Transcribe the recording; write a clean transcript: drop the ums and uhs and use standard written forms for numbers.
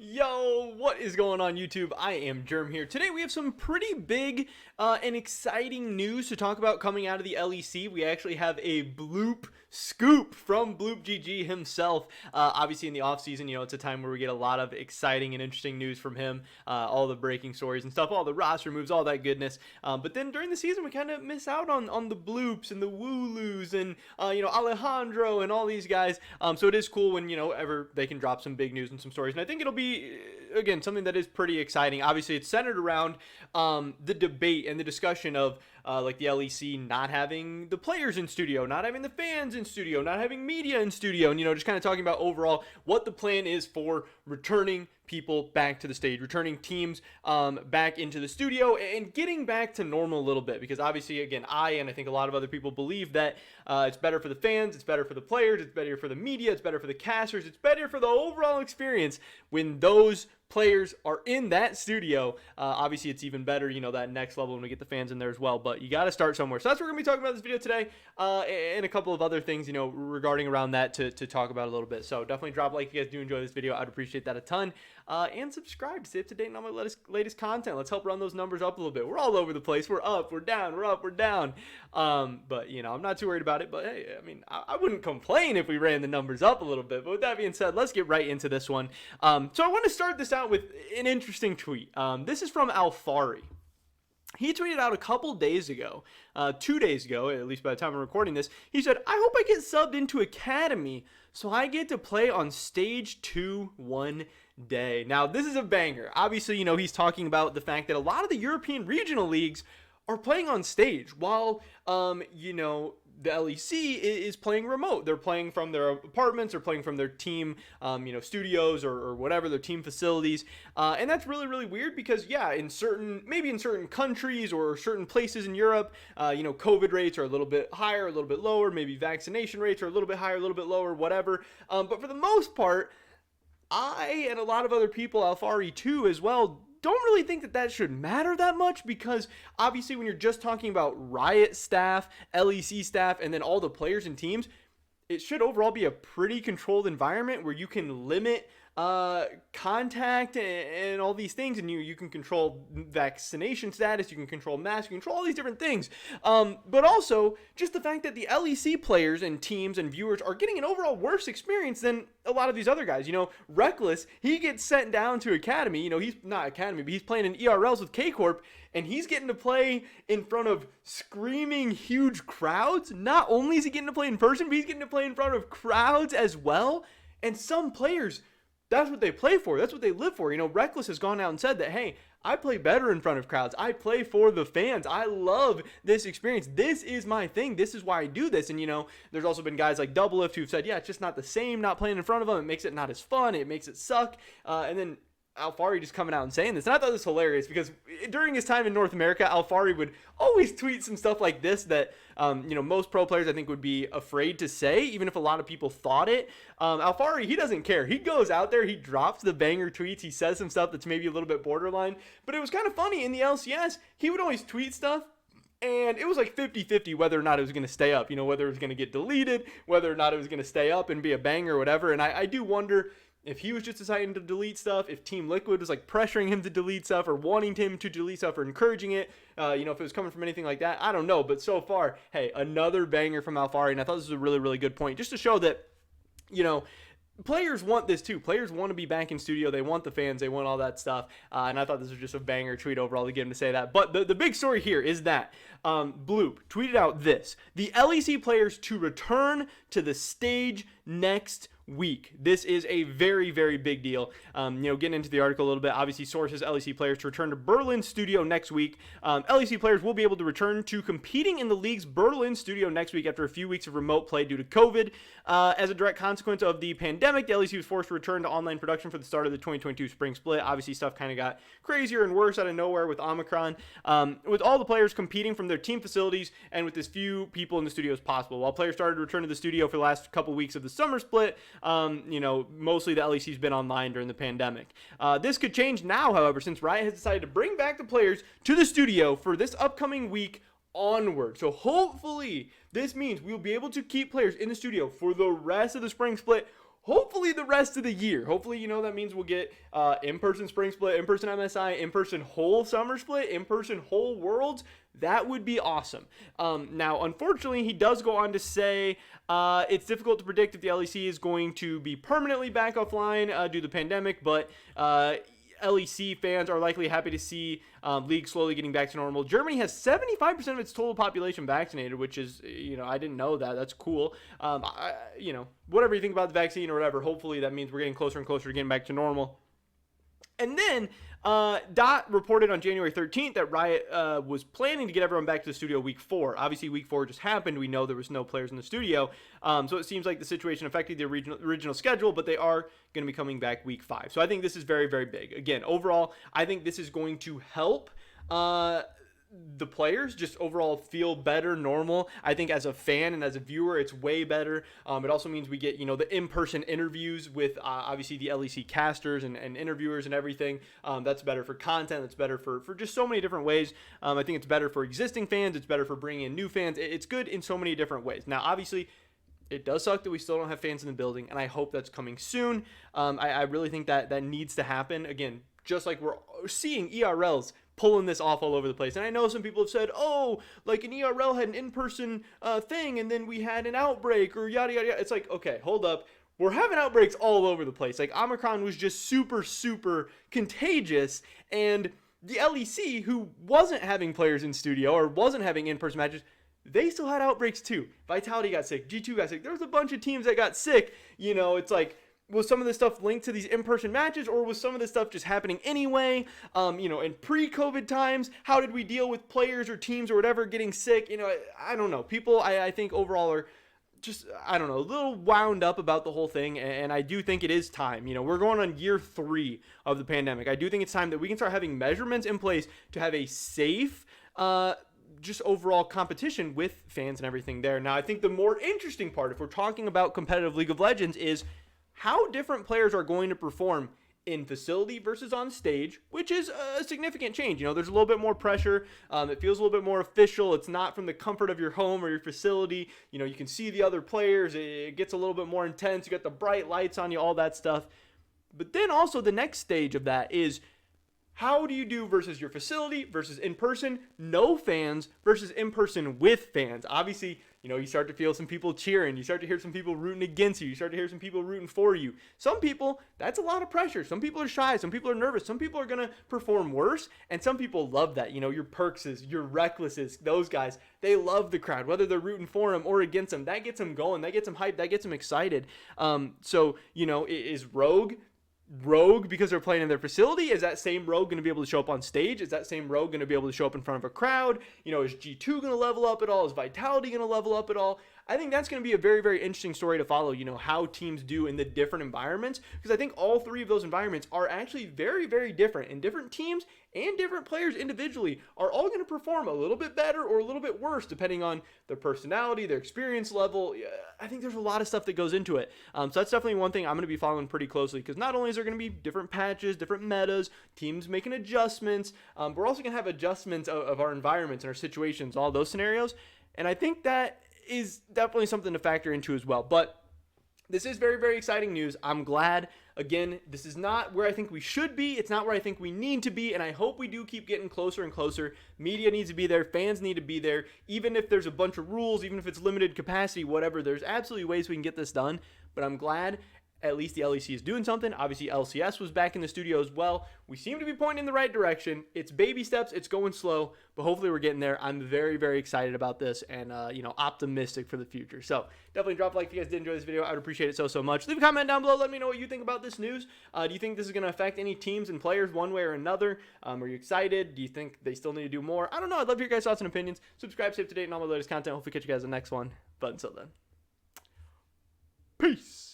Yo, what is going on YouTube? I am Germ here. Today we have some pretty big and exciting news to talk about coming out of the LEC. We actually have a bloop scoop from Bloop GG himself. Obviously in the off season, it's a time where we get a lot of exciting and interesting news from him. All the breaking stories and stuff, all the roster moves, all that goodness. But then during the season, we kind of miss out on the bloops and the wooloos and, Alejandro and all these guys. So it is cool when, ever they can drop some big news and some stories. And I think it'll be, again, something that is pretty exciting. Obviously, it's centered around the debate and the discussion of like the LEC not having the players in studio, not having the fans in studio, not having media in studio, and just kind of talking about overall what the plan is for returning people back to the stage, returning teams back into the studio, and getting back to normal a little bit. Because obviously, again, I think a lot of other people believe that it's better for the fans, it's better for the players, it's better for the media, it's better for the casters, it's better for the overall experience when those players are in that studio. Obviously, it's even better, that next level when we get the fans in there as well. But you got to start somewhere. So that's what we're going to be talking about in this video today, and a couple of other things, regarding around that to talk about a little bit. So definitely drop a like if you guys do enjoy this video. I'd appreciate that a ton. And subscribe to stay up to date on my latest content. Let's help run those numbers up a little bit. We're all over the place. We're up, we're down, we're up, we're down. But, I'm not too worried about it. But, hey, I wouldn't complain if we ran the numbers up a little bit. But with that being said, let's get right into this one. So I want to start this out with an interesting tweet. This is from Alfari. He tweeted out a couple days ago, 2 days ago, at least by the time I'm recording this. He said, "I hope I get subbed into Academy so I get to play on stage 2 one day." Now, this is a banger. Obviously, he's talking about the fact that a lot of the European regional leagues are playing on stage while, the LEC is playing remote. They're playing from their apartments, or playing from their team, studios or whatever, their team facilities. And that's really, really weird because, maybe in certain countries or certain places in Europe, COVID rates are a little bit higher, a little bit lower. Maybe vaccination rates are a little bit higher, a little bit lower, whatever. But for the most part, I and a lot of other people, Alfari too as well, don't really think that should matter that much, because obviously when you're just talking about Riot staff, LEC staff, and then all the players and teams, it should overall be a pretty controlled environment where you can limit contact and all these things, and you can control vaccination status, you can control masks, you can control all these different things. But also just the fact that the LEC players and teams and viewers are getting an overall worse experience than a lot of these other guys. Reckless, he gets sent down to Academy. He's not Academy, but he's playing in ERLs with K-Corp, and he's getting to play in front of screaming huge crowds. Not only is he getting to play in person, but he's getting to play in front of crowds as well. And some players, that's what they play for. That's what they live for. Reckless has gone out and said that, hey, I play better in front of crowds. I play for the fans. I love this experience. This is my thing. This is why I do this. And, there's also been guys like Double Lift who've said, yeah, it's just not the same not playing in front of them. It makes it not as fun. It makes it suck. And then Alfari just coming out and saying this. And I thought this was hilarious because during his time in North America, Alfari would always tweet some stuff like this that, most pro players I think would be afraid to say, even if a lot of people thought it. Alfari, he doesn't care. He goes out there, he drops the banger tweets, he says some stuff that's maybe a little bit borderline. But it was kind of funny in the LCS, he would always tweet stuff, and it was like 50-50 whether or not it was going to stay up, whether it was going to get deleted, whether or not it was going to stay up and be a banger or whatever. And I do wonder if he was just deciding to delete stuff, if Team Liquid was like pressuring him to delete stuff or wanting him to delete stuff or encouraging it, if it was coming from anything like that, I don't know. But so far, hey, another banger from Alfari, and I thought this was a really, really good point, just to show that, players want this too. Players want to be back in studio. They want the fans. They want all that stuff. And I thought this was just a banger tweet overall to get him to say that. But the big story here is that Bloop tweeted out this: the LEC players to return to the stage next week. This is a very, very big deal. Getting into the article a little bit, obviously sources LEC players to return to Berlin studio next week. LEC players will be able to return to competing in the league's Berlin studio next week after a few weeks of remote play due to COVID. As a direct consequence of the pandemic, the LEC was forced to return to online production for the start of the 2022 spring split. Obviously, stuff kind of got crazier and worse out of nowhere with Omicron, with all the players competing from their team facilities and with as few people in the studio as possible. While players started to return to the studio for the last couple weeks of the summer split, mostly the LEC's been online during the pandemic. This could change now, however, since Riot has decided to bring back the players to the studio for this upcoming week onward. So hopefully this means we'll be able to keep players in the studio for the rest of the spring split. hopefully the rest of the year. Hopefully, that means we'll get in-person spring split, in-person MSI, in-person whole summer split, in-person whole worlds. That would be awesome. Now, unfortunately, he does go on to say it's difficult to predict if the LEC is going to be permanently back offline due to the pandemic, but LEC fans are likely happy to see league slowly getting back to normal. Germany has 75% of its total population vaccinated, which is, I didn't know that. That's cool. Whatever you think about the vaccine or whatever, hopefully that means we're getting closer and closer to getting back to normal. And then Dot reported on January 13th that Riot was planning to get everyone back to the studio week 4. Obviously, week 4 just happened. We know there was no players in the studio. So it seems like the situation affected the original schedule, but they are going to be coming back week 5. So I think this is very, very big. Again, overall, I think this is going to help the players just overall feel better, normal. I think as a fan and as a viewer, it's way better. It also means we get, the in-person interviews with obviously the LEC casters and interviewers and everything. That's better for content. That's better for just so many different ways. I think it's better for existing fans. It's better for bringing in new fans. It's good in so many different ways. Now, obviously, it does suck that we still don't have fans in the building, and I hope that's coming soon. I really think that needs to happen. Again, just like we're seeing ERLs pulling this off all over the place. And I know some people have said, like an ERL had an in-person thing and then we had an outbreak or yada, yada, yada. It's like, okay, hold up. We're having outbreaks all over the place. Like Omicron was just super, super contagious. And the LEC, who wasn't having players in studio or wasn't having in-person matches, they still had outbreaks too. Vitality got sick. G2 got sick. There was a bunch of teams that got sick. It's like, was some of this stuff linked to these in-person matches, or was some of this stuff just happening anyway? In pre-COVID times, how did we deal with players or teams or whatever getting sick? I don't know. People, I think overall are just, I don't know, a little wound up about the whole thing, and I do think it is time. We're going on year 3 of the pandemic. I do think it's time that we can start having measurements in place to have a safe, just overall competition with fans and everything there. Now, I think the more interesting part, if we're talking about competitive League of Legends, is how different players are going to perform in facility versus on stage, which is a significant change. There's a little bit more pressure. It feels a little bit more official. It's not from the comfort of your home or your facility. You can see the other players. It gets a little bit more intense. You got the bright lights on you, all that stuff. But then also the next stage of that is, how do you do versus your facility versus in-person, no fans versus in-person with fans? Obviously, you start to feel some people cheering. You start to hear some people rooting against you. You start to hear some people rooting for you. Some people, that's a lot of pressure. Some people are shy. Some people are nervous. Some people are going to perform worse. And some people love that. Your Perkses, your Recklesses, those guys, they love the crowd, whether they're rooting for them or against them. That gets them going. That gets them hyped. That gets them excited. Is Rogue because they're playing in their facility? Is that same Rogue going to be able to show up on stage? Is that same Rogue going to be able to show up in front of a crowd? Is G2 going to level up at all? Is Vitality going to level up at all? I think that's going to be a very, very interesting story to follow, how teams do in the different environments, because I think all 3 of those environments are actually very, very different, and different teams and different players individually are all going to perform a little bit better or a little bit worse depending on their personality, their experience level. I think there's a lot of stuff that goes into it. So that's definitely one thing I'm going to be following pretty closely, because not only is there going to be different patches, different metas, teams making adjustments, we're also going to have adjustments of our environments and our situations, all those scenarios. And I think that is definitely something to factor into as well. But this is very, very exciting news. I'm glad. Again, this is not where I think we should be. It's not where I think we need to be, and I hope we do keep getting closer and closer. Media needs to be there. Fans need to be there. Even if there's a bunch of rules, even if it's limited capacity, whatever, there's absolutely ways we can get this done. But I'm glad at least the LEC is doing something. Obviously, LCS was back in the studio as well. We seem to be pointing in the right direction. It's baby steps. It's going slow, but hopefully we're getting there. I'm very, very excited about this and, optimistic for the future. So definitely drop a like if you guys did enjoy this video. I would appreciate it so much. Leave a comment down below. Let me know what you think about this news. Do you think this is going to affect any teams and players one way or another? Are you excited? Do you think they still need to do more? I don't know. I'd love to hear your guys' thoughts and opinions. Subscribe, stay up to date, and all my latest content. Hopefully catch you guys in the next one. But until then, peace.